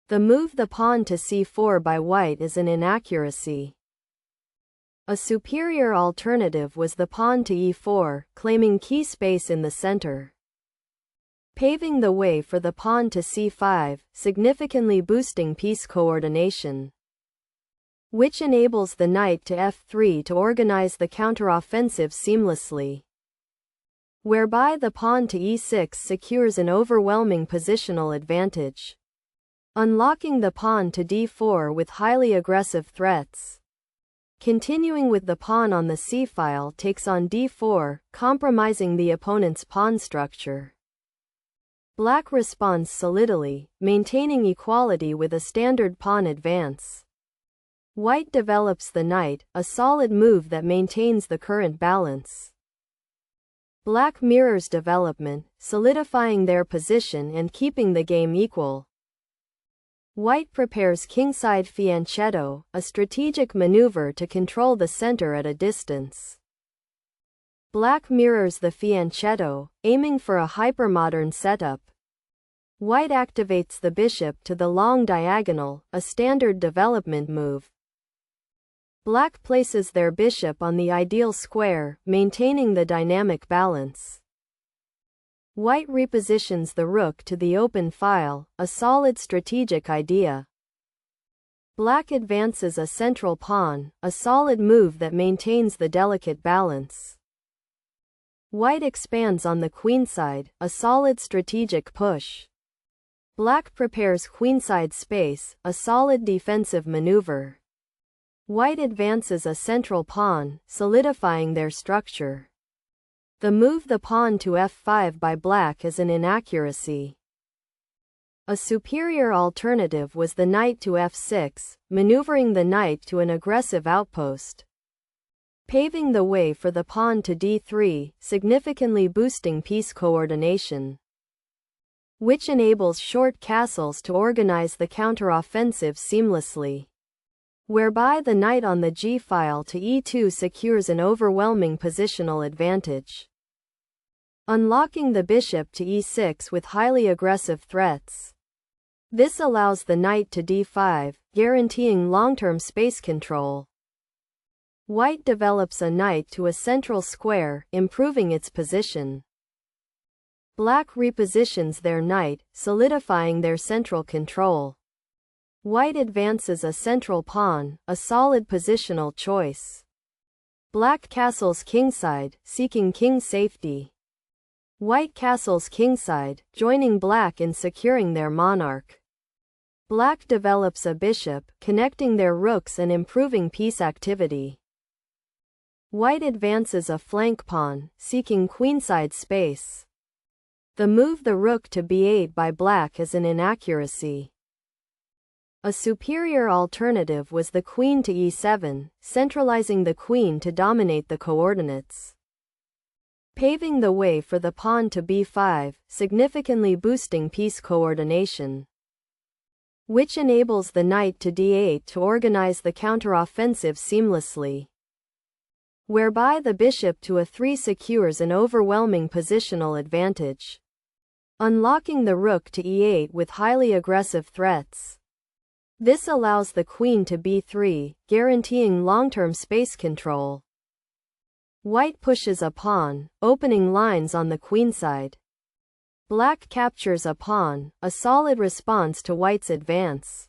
The move the pawn to c4 by white is an inaccuracy. A superior alternative was the pawn to e4, claiming key space in the center, paving the way for the pawn to c5, significantly boosting piece coordination, which enables the knight to f3 to organize the counteroffensive seamlessly, whereby the pawn to e6 secures an overwhelming positional advantage, unlocking the pawn to d4 with highly aggressive threats. Continuing with the pawn on the c-file takes on d4, compromising the opponent's pawn structure. Black responds solidly, maintaining equality with a standard pawn advance. White develops the knight, a solid move that maintains the current balance. Black mirrors development, solidifying their position and keeping the game equal. White prepares kingside fianchetto, a strategic maneuver to control the center at a distance. Black mirrors the fianchetto, aiming for a hypermodern setup. White activates the bishop to the long diagonal, a standard development move. Black places their bishop on the ideal square, maintaining the dynamic balance. White repositions the rook to the open file, a solid strategic idea. Black advances a central pawn, a solid move that maintains the delicate balance. White expands on the queenside, a solid strategic push. Black prepares queenside space, a solid defensive maneuver. White advances a central pawn, solidifying their structure. The move the pawn to f5 by black is an inaccuracy. A superior alternative was the knight to f6, maneuvering the knight to an aggressive outpost, paving the way for the pawn to d3, significantly boosting piece coordination, which enables short castles to organize the counteroffensive seamlessly, whereby the knight on the g-file to e2 secures an overwhelming positional advantage, unlocking the bishop to e6 with highly aggressive threats. This allows the knight to d5, guaranteeing long-term space control. White develops a knight to a central square, improving its position. Black repositions their knight, solidifying their central control. White advances a central pawn, a solid positional choice. Black castles kingside, seeking king safety. White castles kingside, joining black in securing their monarch. Black develops a bishop, connecting their rooks and improving piece activity. White advances a flank pawn, seeking queenside space. The move the rook to b8 by black is an inaccuracy. A superior alternative was the queen to e7, centralizing the queen to dominate the coordinates, paving the way for the pawn to b5, significantly boosting piece coordination, which enables the knight to d8 to organize the counteroffensive seamlessly, whereby the bishop to a3 secures an overwhelming positional advantage, unlocking the rook to e8 with highly aggressive threats. This allows the queen to b3, guaranteeing long-term space control. White pushes a pawn, opening lines on the queenside. Black captures a pawn, a solid response to white's advance.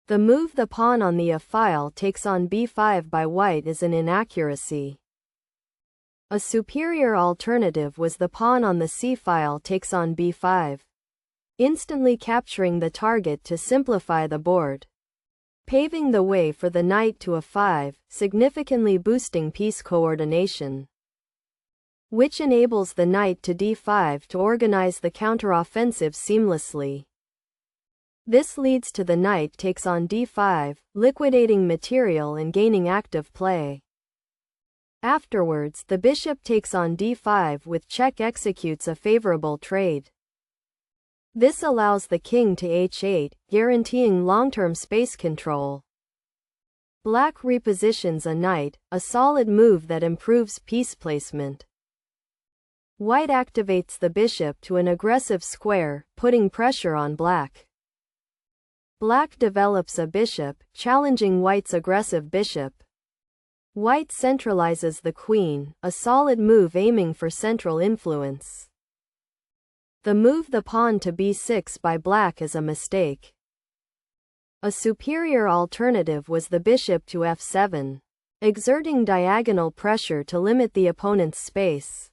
The move the pawn on the f-file takes on b5 by white is an inaccuracy. A superior alternative was the pawn on the c-file takes on b5, instantly capturing the target to simplify the board, paving the way for the knight to a5, significantly boosting piece coordination, which enables the knight to d5 to organize the counteroffensive seamlessly. This leads to the knight takes on d5, liquidating material and gaining active play. Afterwards, the bishop takes on d5 with check executes a favorable trade. This allows the king to h8, guaranteeing long-term space control. Black repositions a knight, a solid move that improves piece placement. White activates the bishop to an aggressive square, putting pressure on black. Black develops a bishop, challenging white's aggressive bishop. White centralizes the queen, a solid move aiming for central influence. The move the pawn to b6 by black is a mistake. A superior alternative was the bishop to f7, exerting diagonal pressure to limit the opponent's space,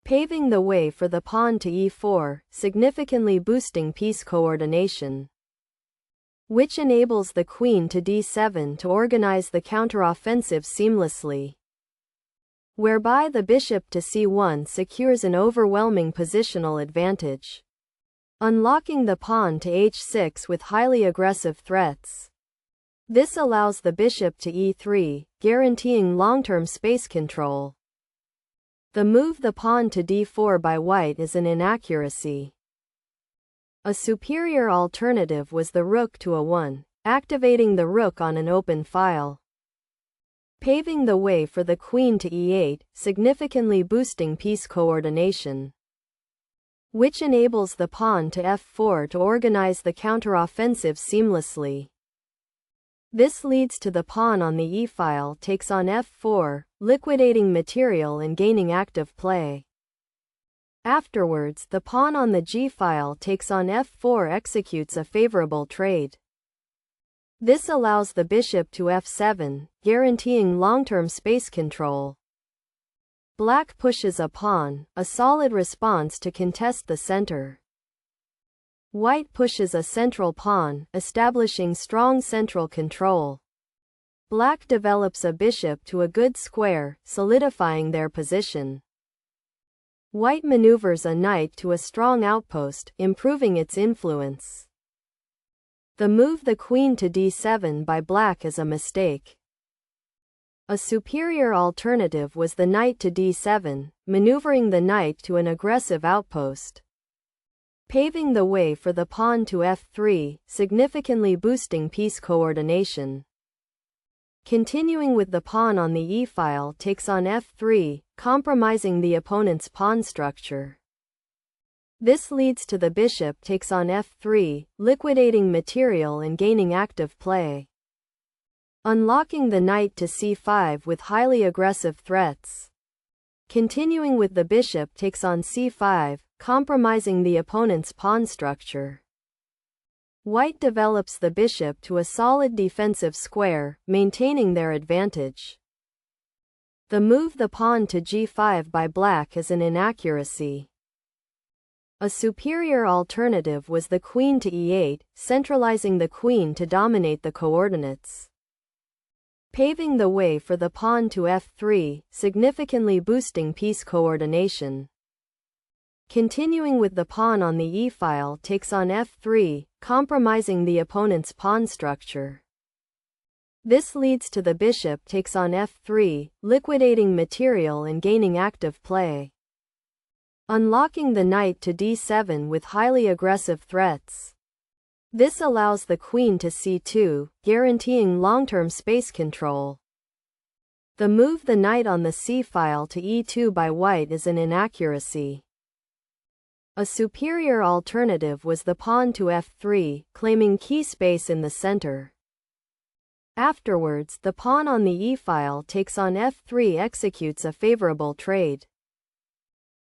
paving the way for the pawn to e4, significantly boosting piece coordination, which enables the queen to d7 to organize the counteroffensive seamlessly, whereby the bishop to c1 secures an overwhelming positional advantage, unlocking the pawn to h6 with highly aggressive threats. This allows the bishop to e3, guaranteeing long-term space control. The move the pawn to d4 by white is an inaccuracy. A superior alternative was the rook to a1, activating the rook on an open file, paving the way for the queen to e8, significantly boosting piece coordination, which enables the pawn to f4 to organize the counteroffensive seamlessly. This leads to the pawn on the e-file takes on f4, liquidating material and gaining active play. Afterwards, the pawn on the g-file takes on f4 executes a favorable trade. This allows the bishop to f7, guaranteeing long-term space control. Black pushes a pawn, a solid response to contest the center. White pushes a central pawn, establishing strong central control. Black develops a bishop to a good square, solidifying their position. White maneuvers a knight to a strong outpost, improving its influence. The move the queen to d7 by black is a mistake. A superior alternative was the knight to d7, maneuvering the knight to an aggressive outpost, paving the way for the pawn to f3, significantly boosting piece coordination. Continuing with the pawn on the e-file takes on f3, compromising the opponent's pawn structure. This leads to the bishop takes on f3, liquidating material and gaining active play, unlocking the knight to c5 with highly aggressive threats. Continuing with the bishop takes on c5, compromising the opponent's pawn structure. White develops the bishop to a solid defensive square, maintaining their advantage. The move the pawn to g5 by black is an inaccuracy. A superior alternative was the queen to e8, centralizing the queen to dominate the coordinates, paving the way for the pawn to f3, significantly boosting piece coordination. Continuing with the pawn on the e-file takes on f3, compromising the opponent's pawn structure. This leads to the bishop takes on f3, liquidating material and gaining active play, unlocking the knight to d7 with highly aggressive threats. This allows the queen to c2, guaranteeing long-term space control. The move the knight on the c-file to e2 by white is an inaccuracy. A superior alternative was the pawn to f3, claiming key space in the center. Afterwards, the pawn on the e-file takes on f3 executes a favorable trade.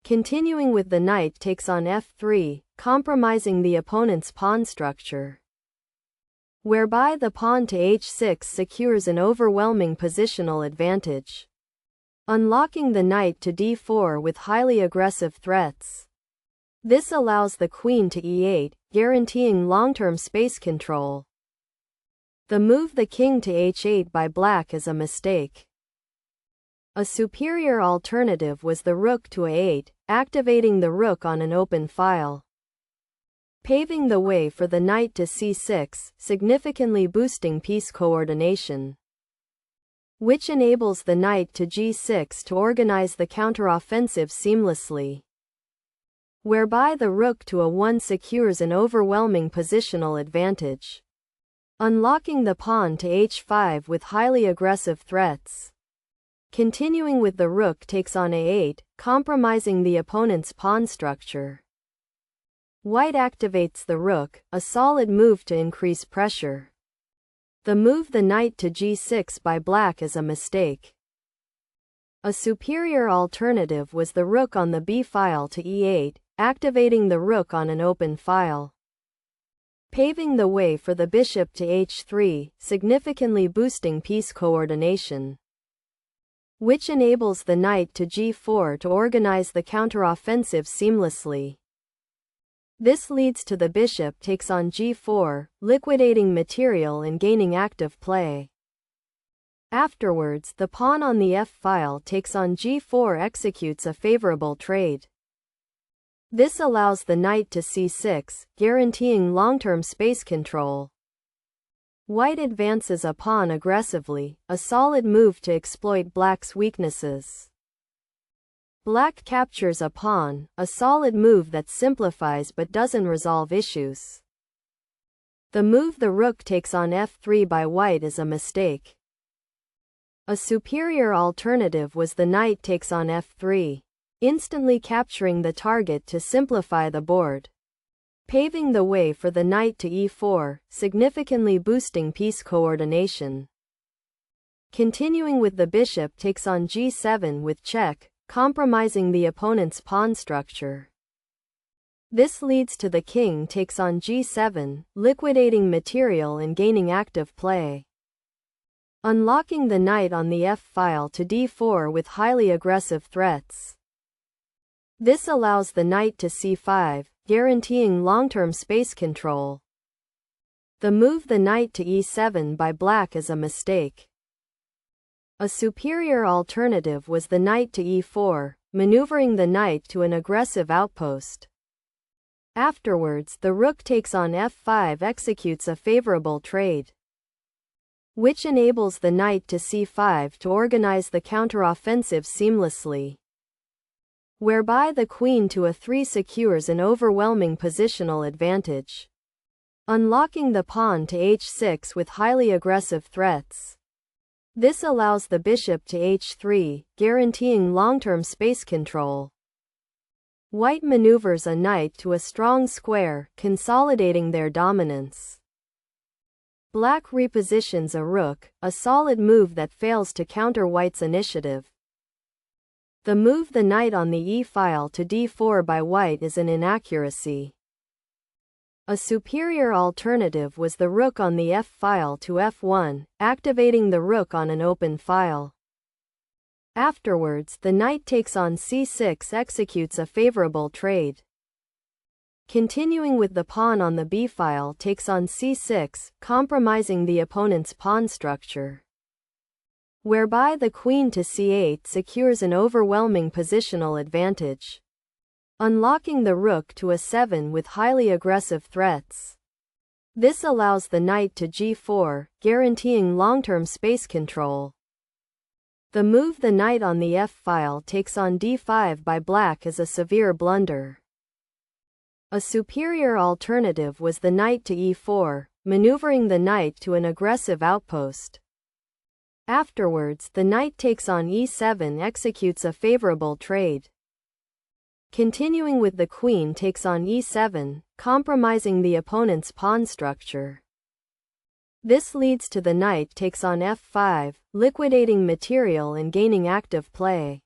Continuing with the knight takes on f3, compromising the opponent's pawn structure, whereby the pawn to h6 secures an overwhelming positional advantage, unlocking the knight to d4 with highly aggressive threats. This allows the queen to e8, guaranteeing long-term space control. The move the king to h8 by black is a mistake. A superior alternative was the rook to a8, activating the rook on an open file, paving the way for the knight to c6, significantly boosting piece coordination, which enables the knight to g6 to organize the counteroffensive seamlessly, whereby the rook to a1 secures an overwhelming positional advantage, unlocking the pawn to h5 with highly aggressive threats. Continuing with the rook takes on a8, compromising the opponent's pawn structure. White activates the rook, a solid move to increase pressure. The move the knight to g6 by black is a mistake. A superior alternative was the rook on the b file to e8, activating the rook on an open file, paving the way for the bishop to h3, significantly boosting piece coordination, which enables the knight to g4 to organize the counteroffensive seamlessly. This leads to the bishop takes on g4, liquidating material and gaining active play. Afterwards, the pawn on the f-file takes on g4, executes a favorable trade. This allows the knight to c6, guaranteeing long-term space control. White advances a pawn aggressively, a solid move to exploit black's weaknesses. Black captures a pawn, a solid move that simplifies but doesn't resolve issues. The move the rook takes on f3 by white is a mistake. A superior alternative was the knight takes on f3, instantly capturing the target to simplify the board, paving the way for the knight to e4, significantly boosting piece coordination. Continuing with the bishop takes on g7 with check, compromising the opponent's pawn structure. This leads to the king takes on g7, liquidating material and gaining active play, unlocking the knight on the f-file to d4 with highly aggressive threats. This allows the knight to c5, guaranteeing long-term space control. The move the knight to e7 by black is a mistake. A superior alternative was the knight to e4, maneuvering the knight to an aggressive outpost. Afterwards, the rook takes on f5, executes a favorable trade, which enables the knight to c5 to organize the counteroffensive seamlessly, whereby the queen to a3 secures an overwhelming positional advantage, unlocking the pawn to h6 with highly aggressive threats. This allows the bishop to h3, guaranteeing long-term space control. White maneuvers a knight to a strong square, consolidating their dominance. Black repositions a rook, a solid move that fails to counter white's initiative. The move the knight on the e-file to d4 by white is an inaccuracy. A superior alternative was the rook on the f-file to f1, activating the rook on an open file. Afterwards, the knight takes on c6, executes a favorable trade. Continuing with the pawn on the b-file takes on c6, compromising the opponent's pawn structure, whereby the queen to c8 secures an overwhelming positional advantage, unlocking the rook to a7 with highly aggressive threats. This allows the knight to g4, guaranteeing long-term space control. The move the knight on the f-file takes on d5 by black is a severe blunder. A superior alternative was the knight to e4, maneuvering the knight to an aggressive outpost. Afterwards, the knight takes on e7, executes a favorable trade. Continuing with the queen takes on e7, compromising the opponent's pawn structure. This leads to the knight takes on f5, liquidating material and gaining active play.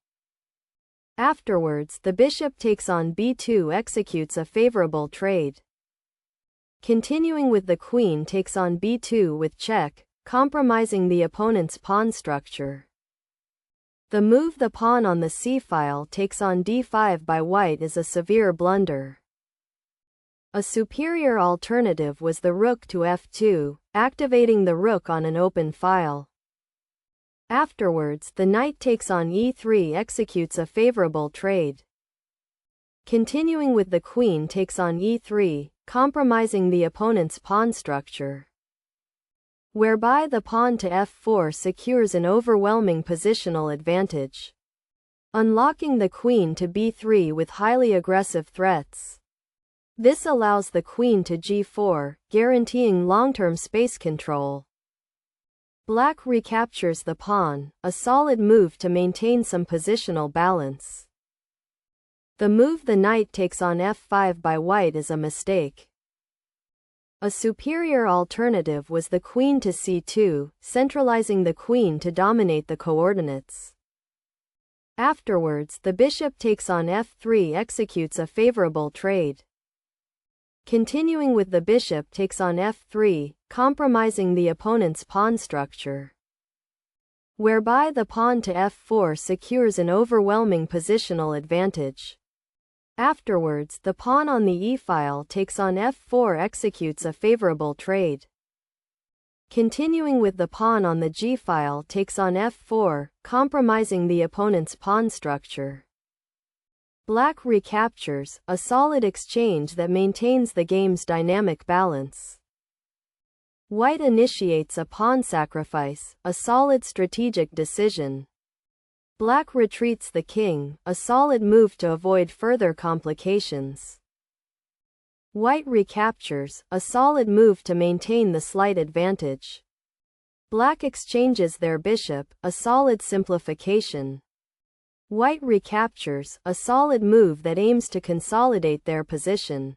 Afterwards, the bishop takes on b2, executes a favorable trade. Continuing with the queen takes on b2 with check, compromising the opponent's pawn structure. The move the pawn on the c-file takes on d5 by white is a severe blunder. A superior alternative was the rook to f2, activating the rook on an open file. Afterwards, the knight takes on e3, executes a favorable trade. Continuing with the queen takes on e3, compromising the opponent's pawn structure, whereby the pawn to f4 secures an overwhelming positional advantage, unlocking the queen to b3 with highly aggressive threats. This allows the queen to g4, guaranteeing long-term space control. Black recaptures the pawn, a solid move to maintain some positional balance. The move the knight takes on f5 by white is a mistake. A superior alternative was the queen to c2, centralizing the queen to dominate the coordinates. Afterwards, the bishop takes on f3 executes a favorable trade. Continuing with the bishop takes on f3, compromising the opponent's pawn structure, whereby the pawn to f4 secures an overwhelming positional advantage. Afterwards, the pawn on the e-file takes on f4 executes a favorable trade. Continuing with the pawn on the g-file takes on f4, compromising the opponent's pawn structure. Black recaptures, a solid exchange that maintains the game's dynamic balance. White initiates a pawn sacrifice, a solid strategic decision. Black retreats the king, a solid move to avoid further complications. White recaptures, a solid move to maintain the slight advantage. Black exchanges their bishop, a solid simplification. White recaptures, a solid move that aims to consolidate their position.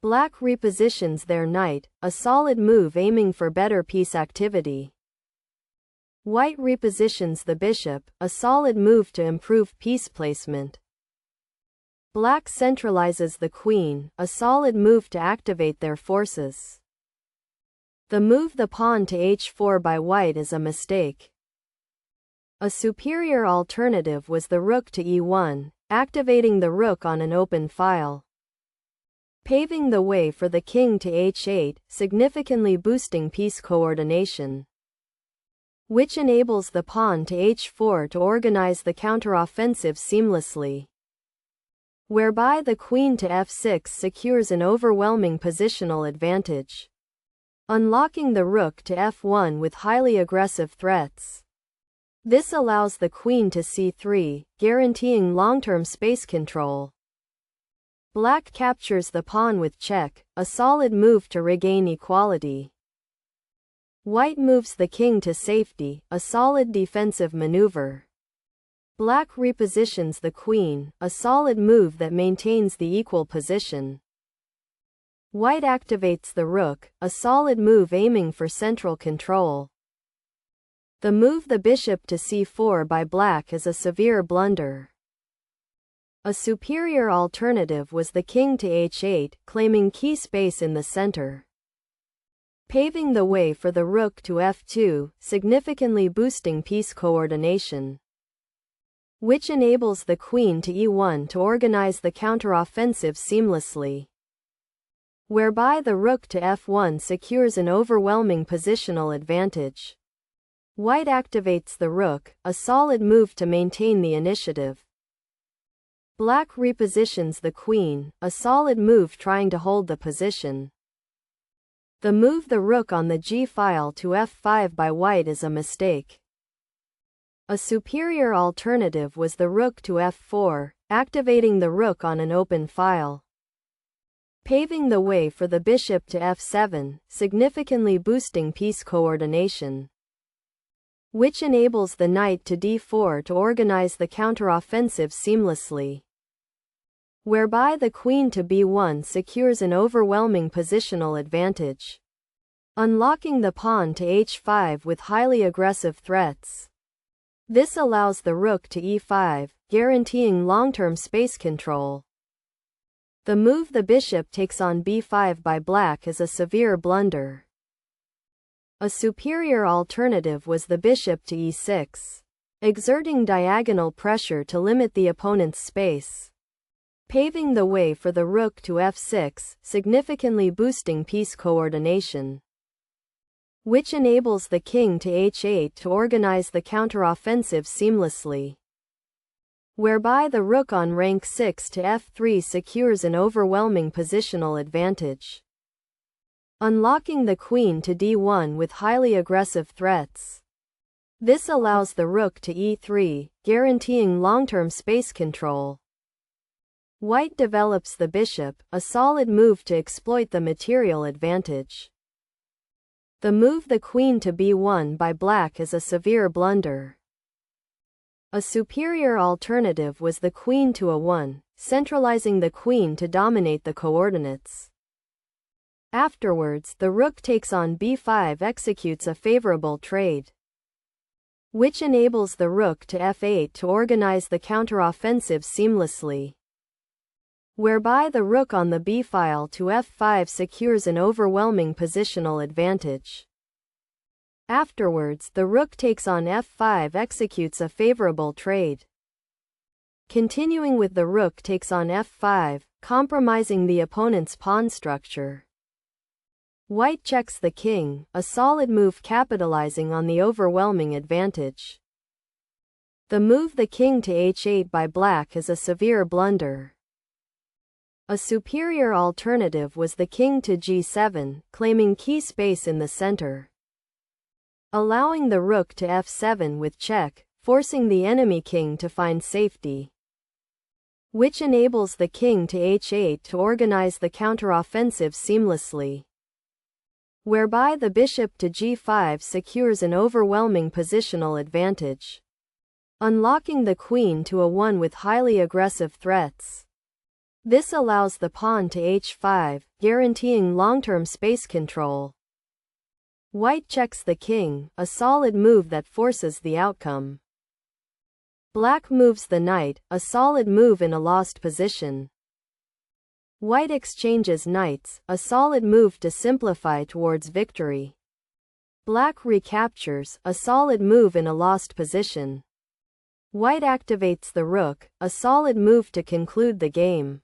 Black repositions their knight, a solid move aiming for better piece activity. White repositions the bishop, a solid move to improve piece placement. Black centralizes the queen, a solid move to activate their forces. The move the pawn to h4 by white is a mistake. A superior alternative was the rook to e1, activating the rook on an open file, paving the way for the king to h8, significantly boosting piece coordination, which enables the pawn to h4 to organize the counteroffensive seamlessly, whereby the queen to f6 secures an overwhelming positional advantage, unlocking the rook to f1 with highly aggressive threats. This allows the queen to c3, guaranteeing long-term space control. Black captures the pawn with check, a solid move to regain equality. White moves the king to safety, a solid defensive maneuver. Black repositions the queen, a solid move that maintains the equal position. White activates the rook, a solid move aiming for central control. The move the bishop to c4 by black is a severe blunder. A superior alternative was the king to h8, claiming key space in the center, paving the way for the rook to f2, significantly boosting piece coordination, which enables the queen to e1 to organize the counteroffensive seamlessly, whereby the rook to f1 secures an overwhelming positional advantage. White activates the rook, a solid move to maintain the initiative. Black repositions the queen, a solid move trying to hold the position. The move the rook on the g-file to f5 by white is a mistake. A superior alternative was the rook to f4, activating the rook on an open file, paving the way for the bishop to f7, significantly boosting piece coordination, which enables the knight to d4 to organize the counteroffensive seamlessly, whereby the queen to b1 secures an overwhelming positional advantage, unlocking the pawn to h5 with highly aggressive threats. This allows the rook to e5, guaranteeing long-term space control. The move the bishop takes on b5 by black is a severe blunder. A superior alternative was the bishop to e6, exerting diagonal pressure to limit the opponent's space, paving the way for the rook to f6, significantly boosting piece coordination, which enables the king to h8 to organize the counteroffensive seamlessly, whereby the rook on rank 6 to f3 secures an overwhelming positional advantage, unlocking the queen to d1 with highly aggressive threats. This allows the rook to e3, guaranteeing long-term space control. White develops the bishop, a solid move to exploit the material advantage. The move the queen to b1 by black is a severe blunder. A superior alternative was the queen to A1, centralizing the queen to dominate the coordinates. Afterwards, the rook takes on B5, executes a favorable trade, which enables the rook to F8 to organize the counteroffensive seamlessly, whereby the rook on the B file to F5 secures an overwhelming positional advantage. Afterwards, the rook takes on F5, executes a favorable trade, continuing with the rook takes on F5, compromising the opponent's pawn structure. White checks the king, a solid move capitalizing on the overwhelming advantage. The move the king to H8 by black is a severe blunder. A superior alternative was the king to G7, claiming key space in the center, allowing the rook to F7 with check, forcing the enemy king to find safety, which enables the king to H8 to organize the counteroffensive seamlessly, whereby the bishop to G5 secures an overwhelming positional advantage, unlocking the queen to A1 with highly aggressive threats. This allows the pawn to H5, guaranteeing long-term space control. White checks the king, a solid move that forces the outcome. Black moves the knight, a solid move in a lost position. White exchanges knights, a solid move to simplify towards victory. Black recaptures, a solid move in a lost position. White activates the rook, a solid move to conclude the game.